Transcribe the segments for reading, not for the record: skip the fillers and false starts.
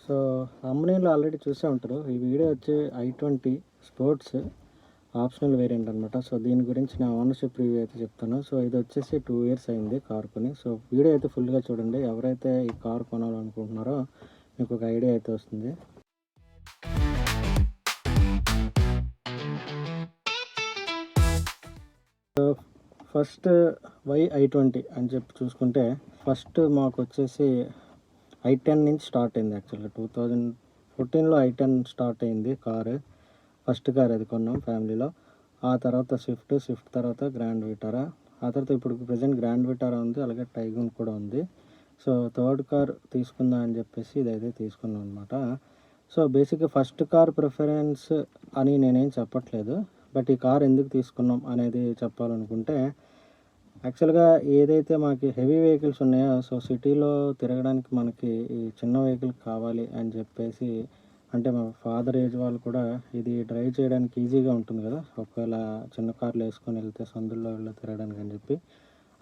So thumbnail already చూసే ఉంటారు. ఈ వీడియో వచ్చి i20 స్పోర్ట్స్ ఆప్షనల్ వేరియంట్ అనమాట. సో దీని గురించి నా ఓనర్‌షిప్ రివ్యూ అయితే చెప్తాను. సో ఇది వచ్చేసి 2 ఇయర్స్ అయింది కార్ కొని. సో వీడియో అయితే ఫుల్‌గా చూడండి. ఎవరైతే ఈ కార్ కొనాలనుకుంటున్నారో మీకు ఒక ఐడియా అయితే వస్తుంది. ఫస్ట్ వై i20 అని చెప్పి చూసుకుంటే ఫస్ట్ మాకు వచ్చేసి i10 నుంచి స్టార్ట్ అయింది. యాక్చువల్గా 2014లో i10 స్టార్ట్ అయింది కారు. ఫస్ట్ కార్ అది కొన్నాం ఫ్యామిలీలో. ఆ తర్వాత స్విఫ్ట్ తర్వాత గ్రాండ్ విటారా, ఆ తర్వాత ఇప్పుడు ప్రజెంట్ గ్రాండ్ విటారా ఉంది, అలాగే టైగూన్ కూడా ఉంది. సో థర్డ్ కార్ తీసుకుందాం అని చెప్పేసి ఇదైతే తీసుకున్నాం అనమాట. సో బేసిక్గా ఫస్ట్ కార్ ప్రిఫరెన్స్ అని నేనేం చెప్పట్లేదు, బట్ ఈ కార్ ఎందుకు తీసుకున్నాం అనేది చెప్పాలనుకుంటే, యాక్చువల్గా ఏదైతే మనకి హెవీ వెహికల్స్ ఉన్నాయో, సో సిటీలో తిరగడానికి మనకి ఈ చిన్న వెహికల్ కావాలి అని చెప్పేసి, అంటే మా ఫాదర్ ఏజ్ వాళ్ళు కూడా ఇది డ్రైవ్ చేయడానికి ఈజీగా ఉంటుంది కదా, ఒకవేళ చిన్న కార్లు వేసుకొని వెళ్తే సందుల్లో తిరగడానికి అని చెప్పి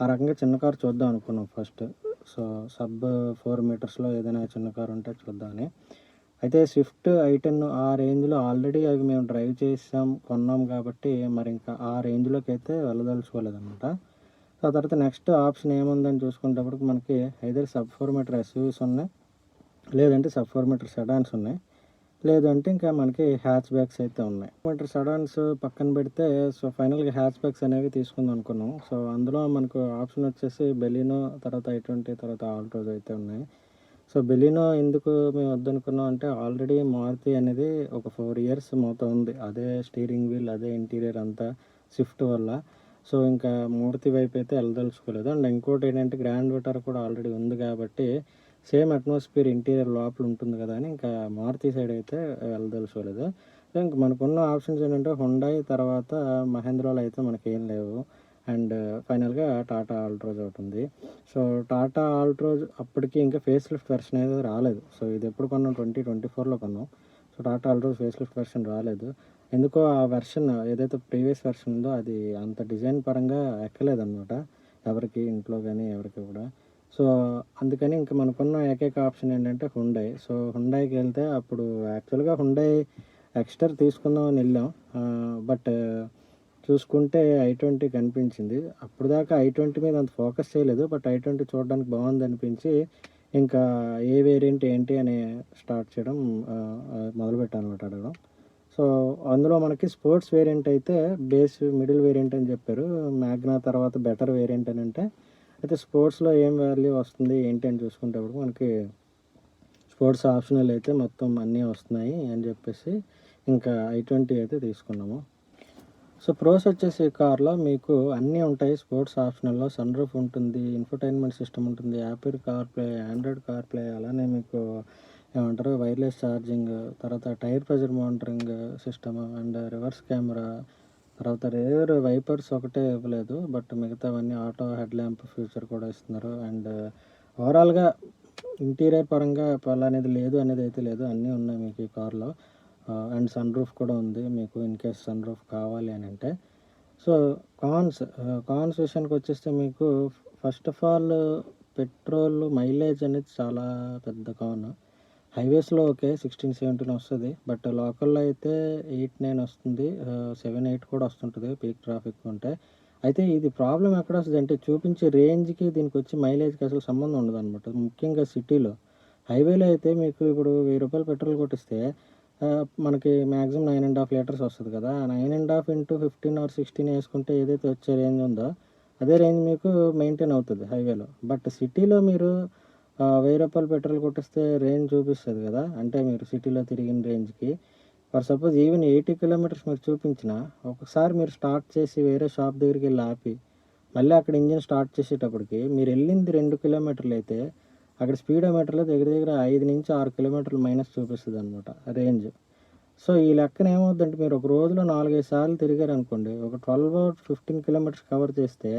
ఆ రకంగా చిన్న కార్ చూద్దాం అనుకున్నాం ఫస్ట్. సో సబ్ 4 మీటర్స్లో ఏదైనా చిన్న కార్ ఉంటే చూద్దామని. అయితే స్విఫ్ట్ i10 ఆ రేంజ్లో ఆల్రెడీ అవి మేము డ్రైవ్ చేసాం కొన్నాం కాబట్టి మరి ఇంకా ఆ రేంజ్లోకి అయితే వెళ్ళదలుచుకోలేదన్నమాట. సో ఆ తర్వాత నెక్స్ట్ ఆప్షన్ ఏముందని చూసుకునేటప్పటికి మనకి ఐదర్ సబ్ 4 మీటర్ ఎస్యూవీస్ ఉన్నాయి, లేదంటే సబ్ 4 మీటర్ సెడాన్స్ ఉన్నాయి, లేదంటే ఇంకా మనకి హ్యాచ్ బ్యాగ్స్ అయితే ఉన్నాయి. మీటర్ సెడాన్స్ పక్కన పెడితే సో ఫైనల్గా హ్యాచ్ బ్యాగ్స్ అనేవి తీసుకుందాం అనుకున్నాం. సో అందులో మనకు ఆప్షన్ వచ్చేసి బెలినో, తర్వాత i20, తర్వాత ఆల్ట్రోజ్ అయితే ఉన్నాయి. సో బెలినో ఎందుకు మేము వద్దనుకున్నాం అంటే, ఆల్రెడీ మారుతి అనేది ఒక 4 ఇయర్స్ మొత్తం ఉంది, అదే స్టీరింగ్ వీల్, అదే ఇంటీరియర్ అంతా స్విఫ్ట్ వల్ల. సో ఇంకా మారుతి వైపు అయితే వెళ్ళదలుచుకోలేదు. అండ్ ఇంకోటి ఏంటంటే గ్రాండ్ విటారా కూడా ఆల్రెడీ ఉంది కాబట్టి సేమ్ అట్మాస్ఫియర్ ఇంటీరియర్ లోపల ఉంటుంది కదా అని ఇంకా మారుతి సైడ్ అయితే వెళ్ళదలుచుకోలేదు. సో ఇంక మనకున్న ఆప్షన్స్ ఏంటంటే హుండాయ్, తర్వాత మహేంద్రాలో అయితే మనకి ఏం లేవు, అండ్ ఫైనల్గా టాటా ఆల్ట్రోజ్ ఒకటి ఉంది. సో టాటా ఆల్ట్రోజ్ అప్పటికి ఇంకా ఫేస్ లిఫ్ట్ వెర్షన్ అయితే రాలేదు. సో ఇది ఎప్పుడు కొన్నాం, 2024లో కొన్నాం. So Tata Altroz face lift version రాలేదు. ఎందుకో ఆ వెర్షన్ ఏదైతే ప్రీవియస్ వెర్షన్ ఉందో అది అంత డిజైన్ పరంగా ఎక్కలేదన్నమాట ఎవరికి, ఇంట్లో కానీ ఎవరికి కూడా. సో అందుకని ఇంకా మనకున్న ఏకైక ఆప్షన్ ఏంటంటే హుండాయ్. సో హుండాయ్కి వెళ్తే అప్పుడు యాక్చువల్గా హుండాయ్ ఎక్స్టర్ తీసుకుందామని వెళ్ళాం, బట్ చూసుకుంటే i20 కనిపించింది. అప్పుడు దాకా i20 మీద అంత ఫోకస్ చేయలేదు, బట్ i20 చూడడానికి బాగుంది అనిపించి ఇంకా ఏ వేరియంట్ ఏంటి అని స్టార్ట్ చేయడం మొదలుపెట్టాను అనమాట అడగడం. సో అందులో మనకి స్పోర్ట్స్ వేరియంట్ అయితే బేస్ మిడిల్ వేరియంట్ అని చెప్పారు, మ్యాగ్నా తర్వాత బెటర్ వేరియంట్ అని. అంటే అయితే స్పోర్ట్స్లో ఏం వాల్యూ వస్తుంది ఏంటి అని చూసుకునేటప్పుడు మనకి స్పోర్ట్స్ ఆప్షనల్ అయితే మొత్తం అన్నీ వస్తున్నాయి అని చెప్పేసి ఇంకా i20 అయితే తీసుకున్నాము. సో ప్రోస్ వచ్చేసి కార్లో మీకు అన్నీ ఉంటాయి. స్పోర్ట్స్ ఆప్షనల్లో సన్ రూఫ్ ఉంటుంది, ఇన్ఫర్టైన్మెంట్ సిస్టమ్ ఉంటుంది, యాపిల్ కార్ప్లే, ఆండ్రాయిడ్ కార్ప్లే, అలానే మీకు ఏమంటారు వైర్లెస్ ఛార్జింగ్, తర్వాత tyre pressure monitoring system, and reverse camera, తర్వాత రేర్ వైపర్స్ ఒకటే ఇవ్వలేదు, బట్ మిగతావన్నీ ఆటో హెడ్ ల్యాంప్ ఫ్యూచర్ కూడా ఇస్తున్నారు. అండ్ ఓవరాల్గా ఇంటీరియర్ పరంగా అనేది లేదు అనేది అయితే లేదు, అన్నీ ఉన్నాయి మీకు ఈ కార్లో. అండ్ సన్ రూఫ్ కూడా ఉంది మీకు ఇన్ కేస్ సన్ రూఫ్ కావాలి అని అంటే. సో కాన్స్ విషయానికి వచ్చేస్తే మీకు first of all petrol mileage అనేది చాలా పెద్ద కాన్. హైవేస్లో ఓకే 16-17 వస్తుంది, బట్ లోకల్లో అయితే 8-9 వస్తుంది, 7-8 కూడా వస్తుంటుంది పీక్ ట్రాఫిక్ ఉంటే. అయితే ఇది ప్రాబ్లం ఎక్కడ వస్తుంది అంటే, చూపించే రేంజ్కి దీనికి వచ్చి మైలేజ్కి అసలు సంబంధం ఉండదు అనమాట. ముఖ్యంగా సిటీలో. హైవేలో అయితే మీకు ఇప్పుడు 1000 రూపాయలు పెట్రోల్ కొట్టిస్తే మనకి మ్యాక్సిమం 9.5 లీటర్స్ వస్తుంది కదా, 9.5 ఇంటూ 15 ఆర్ 16 వేసుకుంటే ఏదైతే వచ్చే రేంజ్ ఉందో అదే రేంజ్ మీకు మెయింటైన్ అవుతుంది హైవేలో. బట్ సిటీలో మీరు 1000 రూపాయలు పెట్రోల్ కొట్టిస్తే రేంజ్ చూపిస్తుంది కదా, అంటే మీరు సిటీలో తిరిగిన రేంజ్కి. ఫర్ సపోజ్ ఈవెన్ 80 కిలోమీటర్స్ మీరు చూపించిన ఒకసారి మీరు స్టార్ట్ చేసి వేరే షాప్ దగ్గరికి వెళ్ళి ఆపి మళ్ళీ అక్కడ ఇంజిన్ స్టార్ట్ చేసేటప్పటికి మీరు వెళ్ళింది 2 కిలోమీటర్లు అయితే అక్కడ స్పీడోమీటర్లో దగ్గర దగ్గర 5-6 కిలోమీటర్లు మైనస్ చూపిస్తుంది అనమాట రేంజ్. సో ఈ లెక్కన ఏమవుతుందంటే, మీరు ఒక రోజులో 4-5 సార్లు తిరిగారు అనుకోండి, ఒక 12 or 15 కిలోమీటర్స్ కవర్ చేస్తే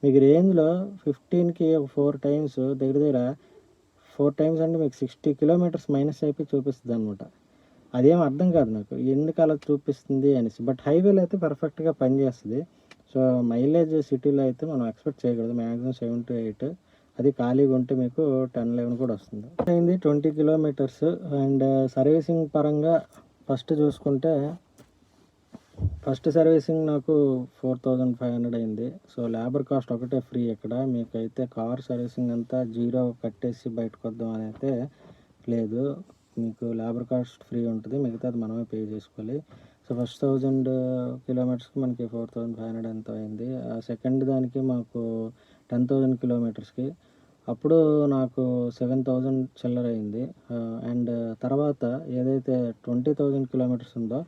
మీకు రేంజ్లో 15కి ఒక 4 టైమ్స్ దగ్గర దగ్గర 4 టైమ్స్ అంటే మీకు 60 కిలోమీటర్స్ మైనస్ అయిపోయి చూపిస్తుంది అనమాట. అదేం అర్థం కాదు నాకు ఎందుకు అలా చూపిస్తుంది అనేసి. బట్ హైవేలో అయితే పర్ఫెక్ట్గా పనిచేస్తుంది. సో మైలేజ్ సిటీలో అయితే మనం ఎక్స్పెక్ట్ చేయకూడదు, మ్యాక్సిమం 7 to 8. అది ఖాళీగా ఉంటే మీకు 10-11 కూడా వస్తుంది. అయింది 20 కిలోమీటర్స్. అండ్ సర్వీసింగ్ పరంగా ఫస్ట్ చూసుకుంటే ఫస్ట్ సర్వీసింగ్ నాకు 4500 అయింది. సో లేబర్ కాస్ట్ ఒకటే ఫ్రీ. ఇక్కడ మీకైతే కార్ సర్వీసింగ్ అంతా జీరో కట్టేసి బయటకు వద్దాం అని అయితే లేదు. మీకు లేబర్ కాస్ట్ ఫ్రీ ఉంటుంది, మిగతాది మనమే పే చేసుకోవాలి. సో ఫస్ట్ 1000 కిలోమీటర్స్కి మనకి 4500 ఎంత అయింది. సెకండ్ దానికి మాకు 10,000 కిలోమీటర్స్కి అప్పుడు నాకు 7000 చిల్లర అయింది. అండ్ తర్వాత ఏదైతే 20,000 కిలోమీటర్స్ ఉందో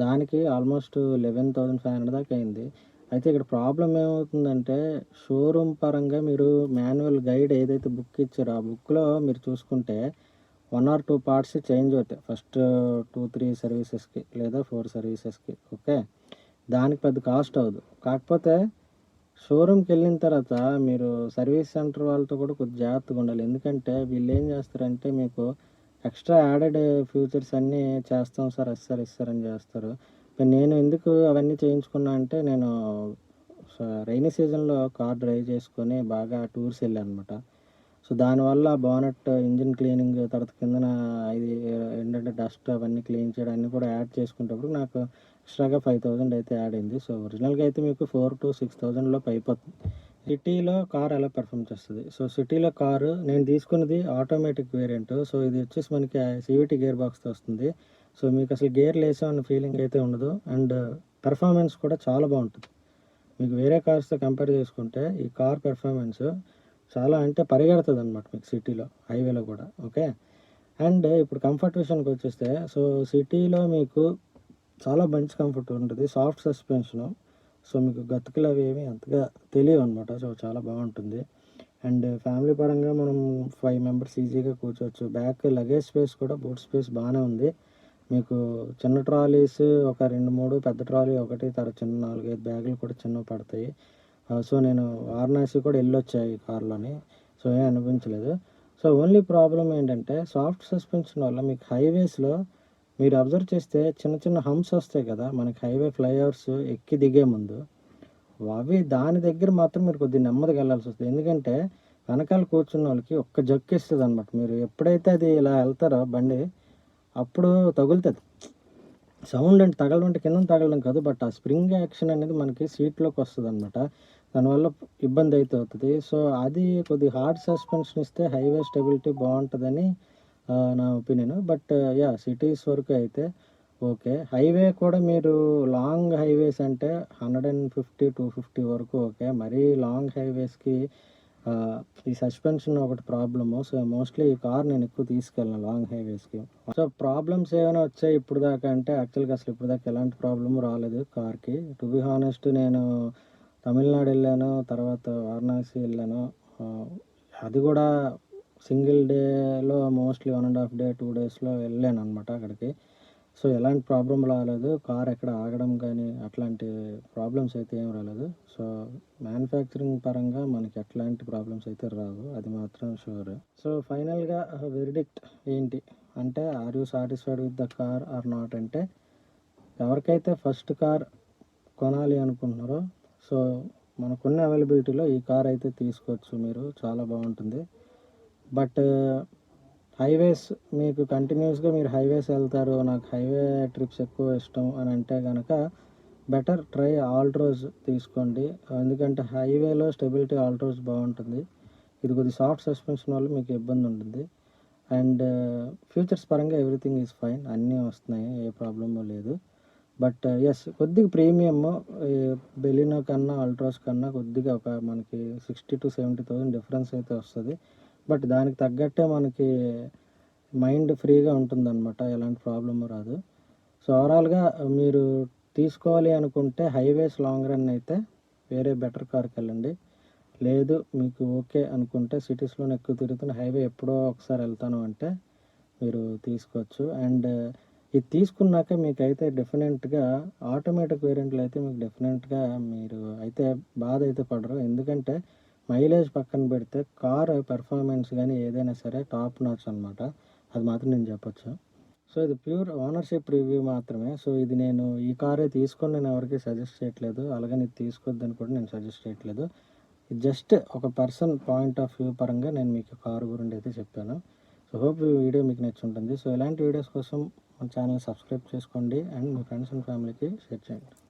దానికి ఆల్మోస్ట్ 11,500 దాకా అయింది. అయితే ఇక్కడ ప్రాబ్లమ్ ఏమవుతుందంటే షోరూమ్ పరంగా మీరు మాన్యువల్ గైడ్ ఏదైతే బుక్ ఇచ్చారో ఆ బుక్లో మీరు చూసుకుంటే 1 or 2 పార్ట్స్ చేంజ్ అవుతాయి ఫస్ట్ 2-3 సర్వీసెస్కి లేదా 4 సర్వీసెస్కి. ఓకే, దానికి పెద్ద కాస్ట్ అవ్వదు. కాకపోతే షోరూమ్కి వెళ్ళిన తర్వాత మీరు సర్వీస్ సెంటర్ వాళ్ళతో కూడా కొద్దిగా జాగ్రత్తగా ఉండాలి. ఎందుకంటే వీళ్ళు ఏం చేస్తారంటే మీకు ఎక్స్ట్రా యాడెడ్ ఫీచర్స్ అన్నీ చేస్తాం సార్, ఇస్తారు అని చేస్తారు. నేను ఎందుకు అవన్నీ చేయించుకున్నా అంటే నేను రైనీ సీజన్లో కార్ డ్రైవ్ చేసుకొని బాగా టూర్స్ వెళ్ళాను అనమాట. సో దానివల్ల బానెట్ ఇంజిన్ క్లీనింగ్, తర్వాత కిందన ఇది ఏంటంటే డస్ట్ అవన్నీ క్లీన్ చేయడం అన్నీ కూడా యాడ్ చేసుకునేటప్పుడు నాకు ఎక్స్ట్రాగా 5000 అయితే యాడ్ అయింది. సో ఒరిజినల్గా అయితే మీకు 4,000-6,000 లోపు అయిపోతుంది. సిటీలో కార్ ఎలా పెర్ఫామ్ చేస్తుంది? సో సిటీలో కారు నేను తీసుకున్నది ఆటోమేటిక్ వేరియంట్. సో ఇది వచ్చేసి మనకి CVT గేర్ బాక్స్తో వస్తుంది. సో మీకు అసలు గేర్లు వేసామన్న ఫీలింగ్ అయితే ఉండదు. అండ్ పెర్ఫార్మెన్స్ కూడా చాలా బాగుంటుంది. మీకు వేరే కార్స్తో కంపేర్ చేసుకుంటే ఈ కార్ పెర్ఫార్మెన్స్ చాలా అంటే పరిగెడుతుంది అనమాట మీకు సిటీలో, హైవేలో కూడా. ఓకే, అండ్ ఇప్పుడు కంఫర్ట్ విషయానికి వచ్చేస్తే సో సిటీలో మీకు చాలా మంచి కంఫర్ట్ ఉంటుంది. Soft suspension. సో మీకు గతుకులు అవి ఏమి అంతగా తెలియవు అనమాట. సో చాలా బాగుంటుంది. అండ్ ఫ్యామిలీ పరంగా మనం 5 మెంబర్స్ ఈజీగా కూర్చోవచ్చు. బ్యాక్ లగేజ్ స్పేస్ కూడా బూట్ స్పేస్ బాగానే ఉంది. మీకు చిన్న ట్రాలీస్ ఒక 2-3, పెద్ద ట్రాలీ ఒకటి, తర్వాత చిన్న 4-5 బ్యాగులు కూడా చిన్నవి పడతాయి. సో నేను వారణాసి కూడా వెళ్ళొచ్చాయి కార్లోని. సో ఏం అనిపించలేదు. సో ఓన్లీ ప్రాబ్లం ఏంటంటే సాఫ్ట్ సస్పెన్షన్ వల్ల మీకు హైవేస్లో మీరు అబ్జర్వ్ చేస్తే చిన్న చిన్న హంప్స్ వస్తాయి కదా మనకి హైవే ఫ్లైఓవర్స్ ఎక్కి దిగే ముందు. అవి దాని దగ్గర మాత్రం మీరు కొద్దిగా నెమ్మదిగా వెళ్ళాల్సి వస్తుంది. ఎందుకంటే వెనకాల కూర్చున్న వాళ్ళకి ఒక్క జక్కిస్తుంది అనమాట. మీరు ఎప్పుడైతే అది ఇలా వెళ్తారో బండి అప్పుడు తగులుతుంది. సౌండ్ అంటే తగలడం అంటే కింద తగలడం కాదు, బట్ ఆ స్ప్రింగ్ యాక్షన్ అనేది మనకి సీట్లోకి వస్తుంది అనమాట. దానివల్ల ఇబ్బంది అయితే అవుతుంది. సో అది కొద్దిగా హార్డ్ సస్పెన్షన్ ఇస్తే హైవే స్టెబిలిటీ బాగుంటుందని నా ఒపీనియన్. బట్ సిటీస్ వరకు అయితే ఓకే. హైవే కూడా మీరు లాంగ్ హైవేస్ అంటే 150-250 వరకు ఓకే. మరీ లాంగ్ హైవేస్కి ఈ సస్పెన్షన్ ఒకటి ప్రాబ్లము. సో మోస్ట్లీ ఈ కార్ నేను ఎక్కువ తీసుకెళ్ళాను లాంగ్ హైవేస్కి. సో ప్రాబ్లమ్స్ ఏమైనా వచ్చాయి ఇప్పుడు దాకా అంటే యాక్చువల్గా అసలు ఇప్పుడు దాకా ఎలాంటి ప్రాబ్లమ్ రాలేదు కార్కి. టు బి హానెస్ట్ నేను తమిళనాడు వెళ్ళాను, తర్వాత వారణాసి వెళ్ళాను. అది కూడా సింగిల్ డేలో మోస్ట్లీ 1.5 day 2 daysలో వెళ్ళాను అనమాట అక్కడికి. సో ఎలాంటి ప్రాబ్లం రాలేదు. కార్ ఎక్కడ ఆగడం కానీ అట్లాంటి ప్రాబ్లమ్స్ అయితే ఏం రాలేదు. సో మ్యానుఫ్యాక్చరింగ్ పరంగా మనకి ఎట్లాంటి ప్రాబ్లమ్స్ అయితే రావు, అది మాత్రం షూర్. సో ఫైనల్గా వెరిడిక్ట్ ఏంటి అంటే are you satisfied with the car or not అంటే ఎవరికైతే ఫస్ట్ కార్ కొనాలి అనుకుంటున్నారో సో మనకున్న అవైలబిలిటీలో ఈ కార్ అయితే తీసుకోవచ్చు మీరు, చాలా బాగుంటుంది. బట్ హైవేస్ మీకు కంటిన్యూస్గా మీరు హైవేస్ వెళ్తారు, నాకు హైవే ట్రిప్స్ ఎక్కువ ఇష్టం అని అంటే కనుక బెటర్ ట్రై ఆల్ట్రోజ్ తీసుకోండి. ఎందుకంటే హైవేలో స్టెబిలిటీ ఆల్ట్రోజ్ బాగుంటుంది. ఇది కొద్ది సాఫ్ట్ సస్పెన్షన్ వల్ల మీకు ఇబ్బంది ఉంటుంది. అండ్ ఫ్యూచర్స్ పరంగా ఎవ్రీథింగ్ ఈజ్ ఫైన్, అన్నీ వస్తున్నాయి, ఏ ప్రాబ్లము లేదు. బట్ కొద్దిగా ప్రీమియం బెలినో కన్నా ఆల్ట్రోస్ కన్నా కొద్దిగా ఒక మనకి 60,000-70,000 డిఫరెన్స్ అయితే వస్తుంది. బట్ దానికి తగ్గట్టే మనకి మైండ్ ఫ్రీగా ఉంటుందన్నమాట, ఎలాంటి ప్రాబ్లము రాదు. సో ఓవరాల్గా మీరు తీసుకోవాలి అనుకుంటే హైవేస్ లాంగ్ రన్ అయితే వేరే బెటర్ కార్కి వెళ్ళండి. లేదు మీకు ఓకే అనుకుంటే సిటీస్లోనే ఎక్కువ తిరుగుతున్న హైవే ఎప్పుడో ఒకసారి వెళ్తాను అంటే మీరు తీసుకోవచ్చు. అండ్ ఇది తీసుకున్నాక మీకైతే డెఫినెట్గా ఆటోమేటిక్ వేరియంట్లు అయితే మీకు డెఫినెట్గా మీరు అయితే బాధ అయితే పడరు. ఎందుకంటే మైలేజ్ పక్కన పెడితే కార్ పెర్ఫార్మెన్స్ కానీ ఏదైనా సరే టాప్ నాచ్ అనమాట, అది మాత్రం నేను చెప్పొచ్చు. సో ఇది ప్యూర్ ఓనర్షిప్ రివ్యూ మాత్రమే. సో ఇది నేను ఈ కారే తీసుకొని నేను ఎవరికి సజెస్ట్ చేయట్లేదు, అలాగే ఇది తీసుకోవద్దని కూడా నేను సజెస్ట్ చేయట్లేదు. జస్ట్ ఒక పర్సన్ పాయింట్ ఆఫ్ వ్యూ పరంగా నేను మీకు కారు గురించి అయితే చెప్పాను. సో హోప్ ఈ వీడియో మీకు నచ్చి ఉంటుంది. సో ఇలాంటి వీడియోస్ కోసం మన ఛానల్ సబ్స్క్రైబ్ చేసుకోండి అండ్ మీ ఫ్రెండ్స్ అండ్ ఫ్యామిలీకి షేర్ చేయండి.